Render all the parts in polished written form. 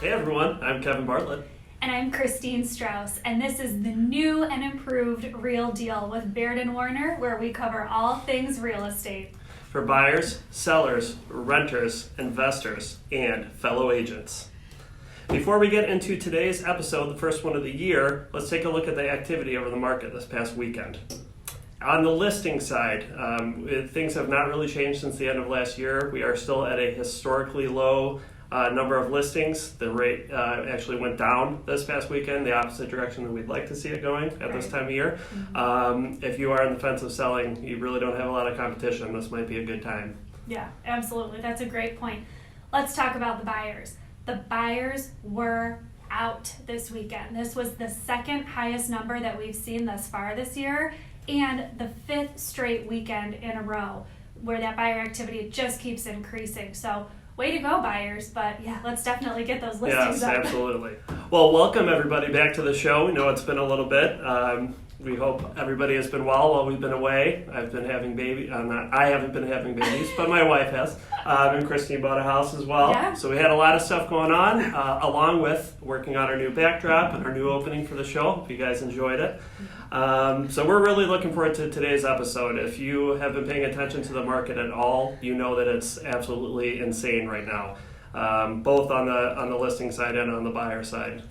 Hey everyone, I'm Kevin Bartlett. And I'm Kristine Strouse, and this is the new and improved Real Deal with Bartlett and Warner, where we cover all things real estate. For buyers, sellers, renters, investors, and fellow agents. Before we get into today's episode, the first one of the year, let's take a look at the activity over the market this past weekend. On the listing side, things have not really changed since the end of last year. We are still at a historically low number of listings. The rate actually went down this past weekend, the opposite direction that we'd like to see it going at this time of year. Mm-hmm. If you are on the fence of selling, you really don't have a lot of competition. This might be a good time. Yeah, absolutely. That's a great point. Let's talk about the buyers. The buyers were out this weekend. This was the second highest number that we've seen thus far this year, and the fifth straight weekend in a row where that buyer activity just keeps increasing. So way to go, buyers, but yeah, let's definitely get those listings up. Yes, absolutely. Well, welcome everybody back to the show. We know it's been a little bit. We hope everybody has been well while we've been away. I've been having babies. I haven't been having babies, but my wife has. And Kristine bought a house as well. Yeah. So we had a lot of stuff going on, along with working on our new backdrop and our new opening for the show. Hope you guys enjoyed it. So we're really looking forward to today's episode. If you have been paying attention to the market at all, you know that it's absolutely insane right now, both on the listing side and on the buyer side.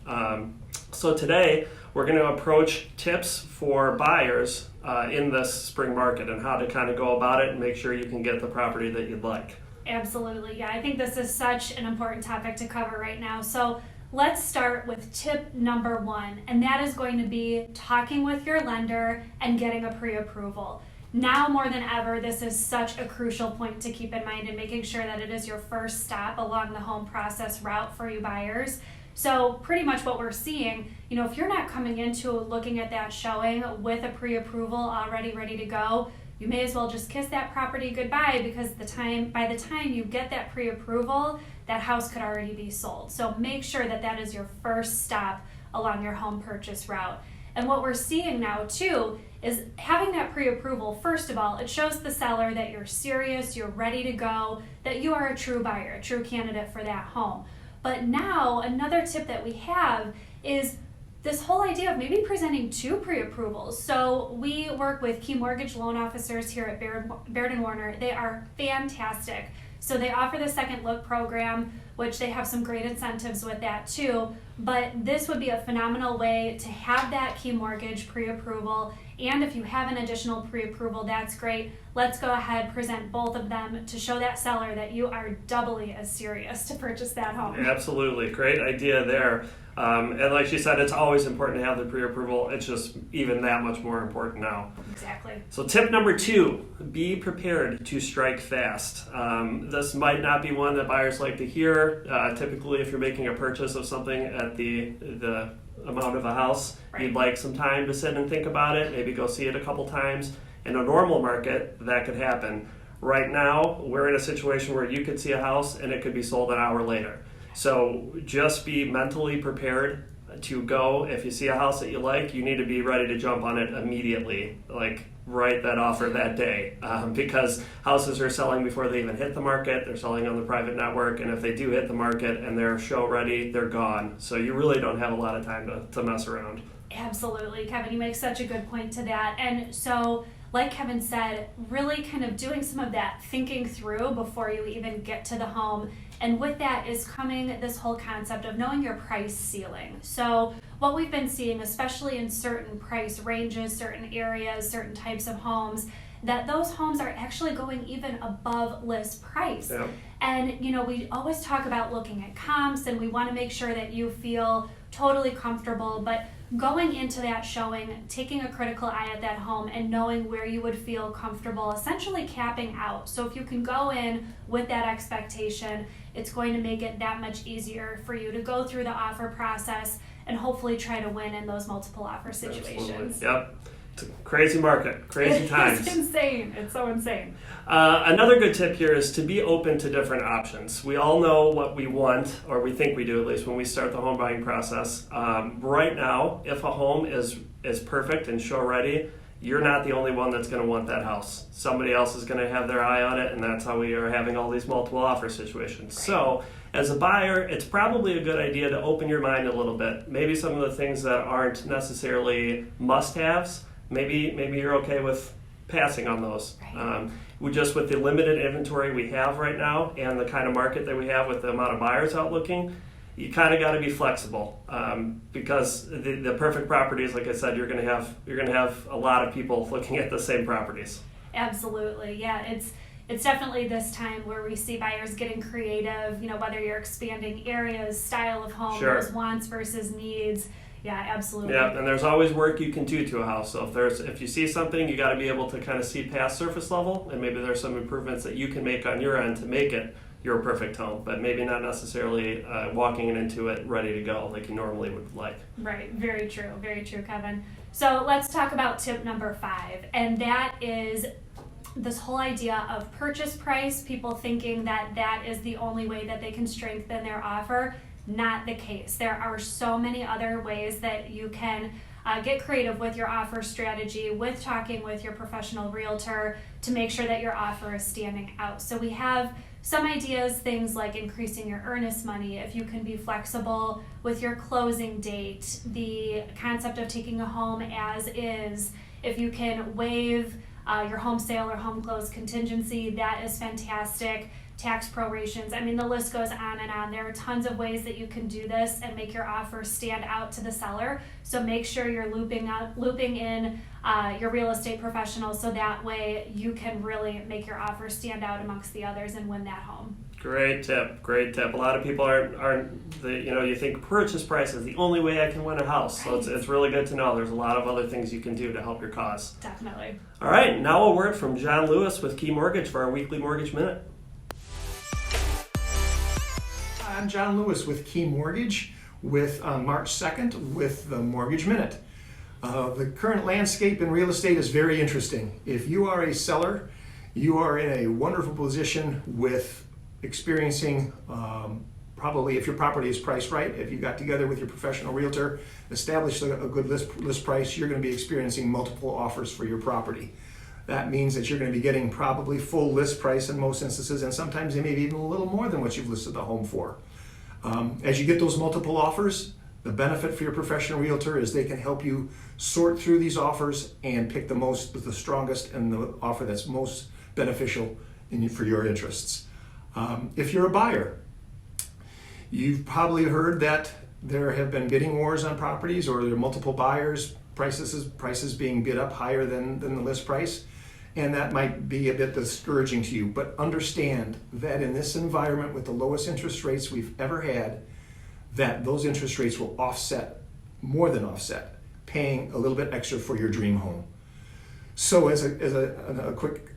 So today we're going to approach tips for buyers in this spring market and how to kind of go about it and make sure you can get the property that you'd like. Absolutely. Yeah, I think this is such an important topic to cover right now. So let's start with tip number one, and that is going to be talking with your lender and getting a pre-approval. Now more than ever, this is such a crucial point to keep in mind in making sure that it is your first stop along the home process route for you buyers. So pretty much what we're seeing, if you're not coming into looking at that showing with a pre-approval already ready to go, you may as well just kiss that property goodbye, because by the time you get that pre-approval, that house could already be sold. So make sure that that is your first stop along your home purchase route. And what we're seeing now too is having that pre-approval. First of all, it shows the seller that you're serious, you're ready to go, that you are a true buyer, a true candidate for that home. But now another tip that we have is this whole idea of maybe presenting two pre-approvals. So we work with key mortgage loan officers here at Bartlett and Warner. They are fantastic. So they offer the second look program, which they have some great incentives with that too. But this would be a phenomenal way to have that key mortgage pre-approval. And if you have an additional pre-approval, that's great. Let's go ahead, present both of them to show that seller that you are doubly as serious to purchase that home. Absolutely. Great idea there. And like she said, it's always important to have the pre-approval. It's just even that much more important now. Exactly. So tip number 2, be prepared to strike fast. This might not be one that buyers like to hear. Typically, if you're making a purchase of something at the amount of a house, right, you'd like some time to sit and think about it, maybe go see it a couple times. In a normal market, that could happen. Right now, we're in a situation where you could see a house and it could be sold an hour later. So just be mentally prepared to go. If you see a house that you like, you need to be ready to jump on it immediately, like write that offer that day, because houses are selling before they even hit the market. They're selling on the private network, and if they do hit the market and they're show ready, they're gone. So you really don't have a lot of time to mess around. Absolutely, Kevin, you make such a good point to that. And so, like Kevin said, really kind of doing some of that thinking through before you even get to the home. And with that is coming this whole concept of knowing your price ceiling. So what we've been seeing, especially in certain price ranges, certain areas, certain types of homes, that those homes are actually going even above list price. Yeah. And we always talk about looking at comps, and we want to make sure that you feel totally comfortable, but going into that showing, taking a critical eye at that home and knowing where you would feel comfortable, essentially capping out. So if you can go in with that expectation, it's going to make it that much easier for you to go through the offer process and hopefully try to win in those multiple offer situations. Absolutely. Yep. It's a crazy market, crazy times. It's insane. It's so insane. Another good tip here is to be open to different options. We all know what we want, or we think we do at least, when we start the home buying process. Right now, if a home is perfect and show ready, you're not the only one that's going to want that house. Somebody else is going to have their eye on it, and that's how we are having all these multiple offer situations. Right. So as a buyer, it's probably a good idea to open your mind a little bit. Maybe some of the things that aren't necessarily must-haves, maybe you're okay with passing on those. Right. With the limited inventory we have right now and the kind of market that we have with the amount of buyers out looking, you kind of got to be flexible, because the perfect properties, like I said, you're going to have a lot of people looking at the same properties. Absolutely, yeah. It's definitely this time where we see buyers getting creative. Whether you're expanding areas, style of home, Sure. those wants versus needs. Yeah, absolutely. Yeah, and there's always work you can do to a house. So if you see something, you got to be able to kind of see past surface level, and maybe there's some improvements that you can make on your end to make it your perfect home, but maybe not necessarily walking into it ready to go like you normally would like. Right, very true, Kevin. So let's talk about tip number 5, and that is this whole idea of purchase price, people thinking that is the only way that they can strengthen their offer. Not the case. There are so many other ways that you can get creative with your offer strategy, with talking with your professional realtor to make sure that your offer is standing out. So we have some ideas, things like increasing your earnest money, if you can be flexible with your closing date, the concept of taking a home as is, if you can waive your home sale or home close contingency, that is fantastic. Tax prorations, the list goes on and on. There are tons of ways that you can do this and make your offer stand out to the seller. So make sure you're looping in your real estate professional, so that way you can really make your offer stand out amongst the others and win that home. Great tip. A lot of people you think purchase price is the only way I can win a house. Right. So it's really good to know there's a lot of other things you can do to help your cause. Definitely. All right, now a word from John Lewis with Key Mortgage for our weekly Mortgage Minute. I'm John Lewis with Key Mortgage with March 2nd with the Mortgage Minute. The current landscape in real estate is very interesting. If you are a seller, you are in a wonderful position with experiencing, probably if your property is priced right, if you got together with your professional realtor, established a good list price, you're going to be experiencing multiple offers for your property. That means that you're going to be getting probably full list price in most instances, and sometimes they may be even a little more than what you've listed the home for. As you get those multiple offers, the benefit for your professional realtor is they can help you sort through these offers and pick the strongest and the offer that's most beneficial for your interests. If you're a buyer, you've probably heard that there have been bidding wars on properties, or there are multiple buyers, prices being bid up higher than the list price. And that might be a bit discouraging to you, but understand that in this environment with the lowest interest rates we've ever had, that those interest rates will more than offset, paying a little bit extra for your dream home. So as a quick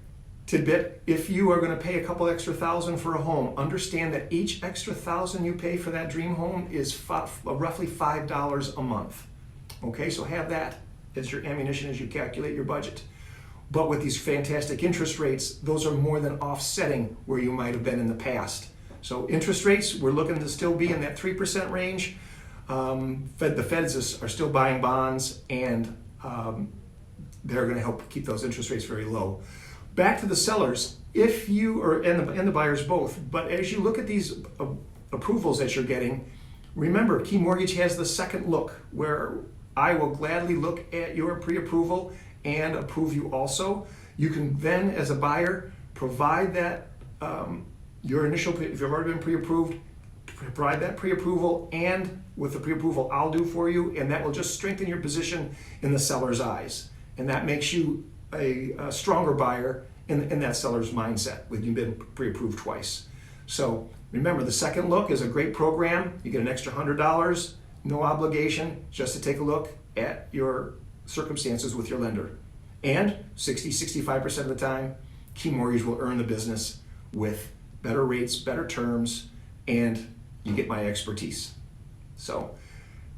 tidbit, if you are going to pay a couple extra $1,000 for a home, understand that each extra $1,000 you pay for that dream home is roughly $5 a month. Okay, so have that as your ammunition as you calculate your budget. But with these fantastic interest rates, those are more than offsetting where you might have been in the past. So interest rates, we're looking to still be in that 3% range. The Feds are still buying bonds, and they're going to help keep those interest rates very low. Back to the sellers, if you are, and the buyers both, but as you look at these approvals that you're getting, remember, Key Mortgage has the second look, where I will gladly look at your pre-approval and approve you also. You can then, as a buyer, provide that your initial, if you've already been pre-approved, provide that pre-approval, and with the pre-approval I'll do for you, and that will just strengthen your position in the seller's eyes. And that makes you a stronger buyer in that seller's mindset when you've been pre-approved twice. So remember, the second look is a great program. You get an extra $100, no obligation, just to take a look at your circumstances with your lender. And 65% of the time, Key Mortgage will earn the business with better rates, better terms, and you get my expertise. So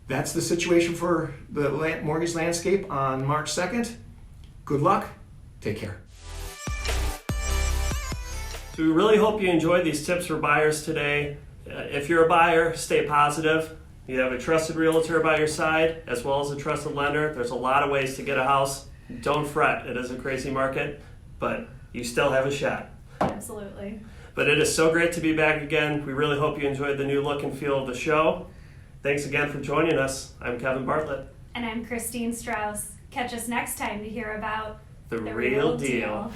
that's the situation for the mortgage landscape on March 2nd. Good luck. Take care. So we really hope you enjoyed these tips for buyers today. If you're a buyer, stay positive. You have a trusted realtor by your side, as well as a trusted lender. There's a lot of ways to get a house. don't fret. It is a crazy market, but you still have a shot. Absolutely. But it is so great to be back again. We really hope you enjoyed the new look and feel of the show. Thanks again for joining us. I'm Kevin Bartlett. And I'm Kristine Strouse. Catch us next time to hear about The real deal.